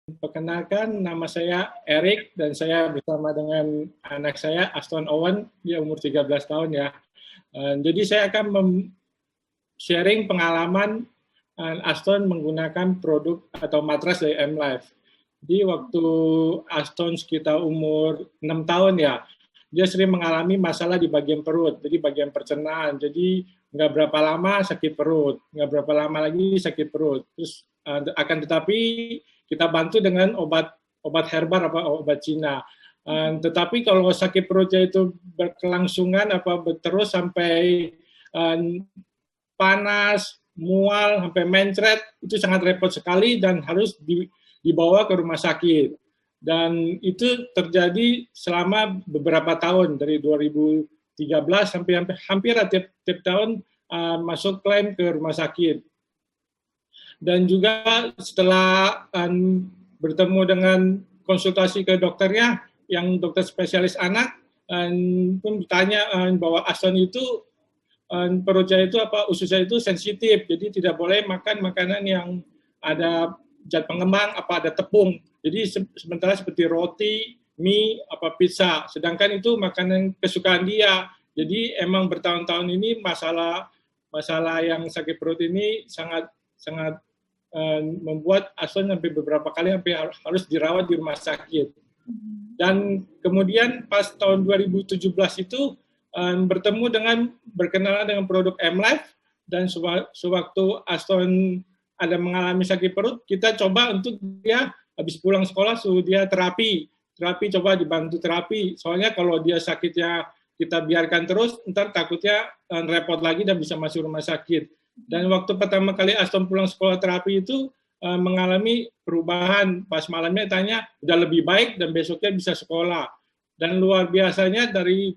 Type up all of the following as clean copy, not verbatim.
Perkenalkan, nama saya Erik dan saya bersama dengan anak saya Aston Owen, dia umur 13 tahun ya. Jadi saya akan sharing pengalaman Aston menggunakan produk atau matras dari M-Life. Jadi waktu Aston sekitar umur 6 tahun ya, dia sering mengalami masalah di bagian perut, jadi bagian pencernaan. Jadi nggak berapa lama sakit perut, nggak berapa lama lagi sakit perut. Terus akan tetapi kita bantu dengan obat herbal apa obat Cina. Tetapi kalau sakit perutnya itu berkelangsungan apa terus sampai panas, mual, sampai mencret, itu sangat repot sekali dan harus dibawa ke rumah sakit. Dan itu terjadi selama beberapa tahun, dari 2013 sampai hampir tiap tahun masuk klaim ke rumah sakit. Dan juga setelah bertemu dengan konsultasi ke dokternya, yang dokter spesialis anak, pun bertanya bahwa Aston itu perutnya itu ususnya itu sensitif, jadi tidak boleh makan makanan yang ada zat pengembang, ada tepung. Jadi sementara seperti roti, mie, pizza. Sedangkan itu makanan kesukaan dia. Jadi emang bertahun-tahun ini masalah yang sakit perut ini sangat membuat Aston sampai beberapa kali harus dirawat di rumah sakit. Dan kemudian pas tahun 2017 itu berkenalan dengan produk M-Life, dan sewaktu Aston ada mengalami sakit perut, kita coba untuk dia habis pulang sekolah suruh dia terapi, coba dibantu terapi. Soalnya kalau dia sakitnya kita biarkan terus, ntar takutnya repot lagi dan bisa masuk rumah sakit. Dan waktu pertama kali Aston pulang sekolah terapi itu mengalami perubahan. Pas malamnya tanya udah lebih baik dan besoknya bisa sekolah. Dan luar biasanya dari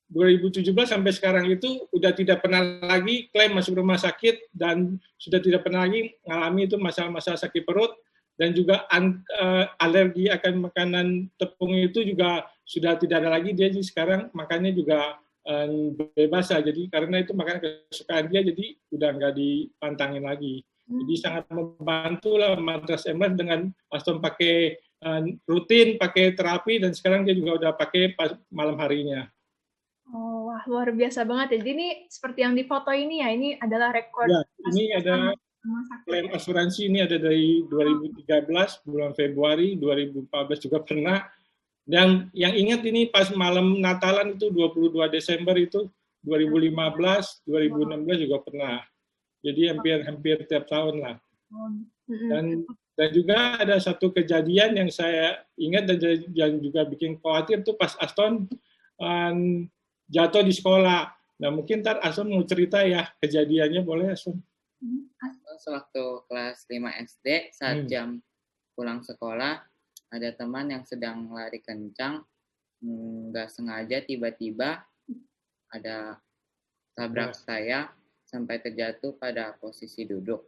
2017 sampai sekarang itu udah tidak pernah lagi klaim masuk rumah sakit dan sudah tidak pernah lagi mengalami itu masalah-masalah sakit perut, dan juga alergi akan makanan tepung itu juga sudah tidak ada lagi. Dia sekarang makannya juga bebas saja, jadi karena itu makanan kesukaan dia, jadi udah nggak dipantangin lagi. Jadi sangat membantu lah matras M-Life dengan Aston pakai rutin, pakai terapi, dan sekarang dia juga udah pakai malam harinya. Oh, wah, luar biasa banget ya. Jadi ini seperti yang di foto ini ya, ini adalah rekor. Ya, ini ada klaim asuransi, ini ada dari 2013, bulan Februari, 2014 juga pernah. Dan yang ingat ini pas malam Natalan itu 22 Desember itu 2015, 2016 juga pernah. Jadi hampir tiap tahun lah. Dan juga ada satu kejadian yang saya ingat dan yang juga bikin khawatir tuh pas Aston jatuh di sekolah. Nah mungkin ntar Aston mau cerita ya kejadiannya, boleh Aston? Sewaktu kelas 5 SD, saat jam pulang sekolah, ada teman yang sedang lari kencang, nggak sengaja tiba-tiba ada tabrak saya sampai terjatuh pada posisi duduk.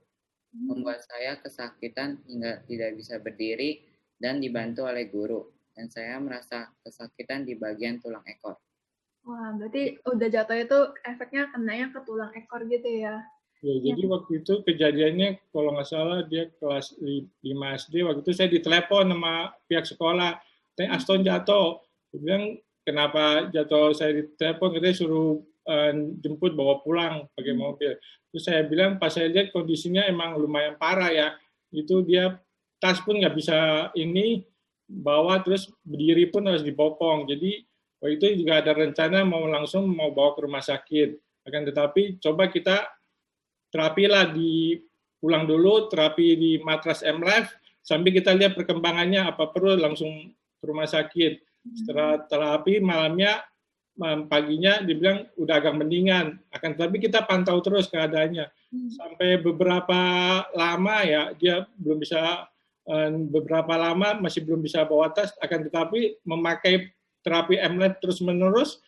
Membuat saya kesakitan hingga tidak bisa berdiri dan dibantu oleh guru. Dan saya merasa kesakitan di bagian tulang ekor. Wah, berarti udah jatuh itu efeknya kenanya ke tulang ekor gitu ya? Ya, jadi waktu itu kejadiannya kalau nggak salah dia kelas 5 SD, waktu itu saya ditelepon sama pihak sekolah, Aston jatuh. Saya bilang, kenapa jatuh? Saya ditelepon, katanya suruh jemput bawa pulang pakai mobil. Terus saya bilang, pas saya lihat kondisinya emang lumayan parah ya. Itu dia tas pun nggak bisa bawa, terus berdiri pun harus dipopong. Jadi waktu itu juga ada rencana mau bawa ke rumah sakit. Akan tetapi coba kita terapi lah pulang dulu, terapi di matras M-Life, sambil kita lihat perkembangannya, apa perlu langsung ke rumah sakit. Setelah terapi malamnya, paginya dibilang udah agak mendingan. Akan tetapi kita pantau terus keadaannya. Sampai beberapa lama ya, dia belum bisa, beberapa lama masih belum bisa bawa tas, akan tetapi memakai terapi M-Life terus-menerus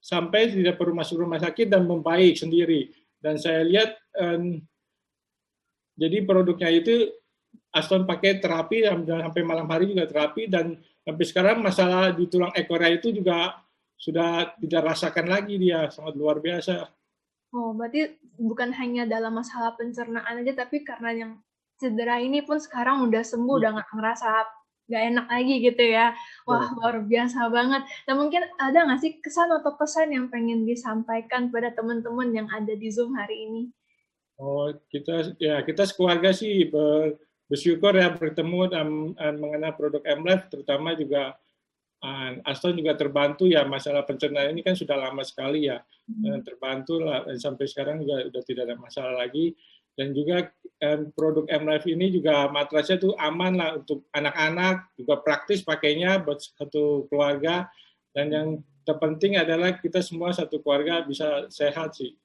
sampai tidak perlu masuk rumah sakit dan membaik sendiri. Dan saya lihat, jadi produknya itu Aston pakai terapi sampai malam hari juga terapi, dan sampai sekarang masalah di tulang ekornya itu juga sudah tidak rasakan lagi, dia sangat luar biasa. Oh, berarti bukan hanya dalam masalah pencernaan aja, tapi karena yang cedera ini pun sekarang udah sembuh, udah nggak ngerasa nggak enak lagi gitu ya. Wah, luar biasa banget. Nah, mungkin ada nggak sih kesan atau pesan yang pengen disampaikan pada teman-teman yang ada di Zoom hari ini? Oh, kita sekeluarga sih bersyukur ya bertemu dan mengenal produk MLife, terutama juga Aston juga terbantu ya, masalah pencernaan ini kan sudah lama sekali ya, terbantu lah, sampai sekarang juga udah tidak ada masalah lagi. Dan juga produk MLife ini juga matrasnya tuh aman lah untuk anak-anak, juga praktis pakainya buat satu keluarga, dan yang terpenting adalah kita semua satu keluarga bisa sehat sih.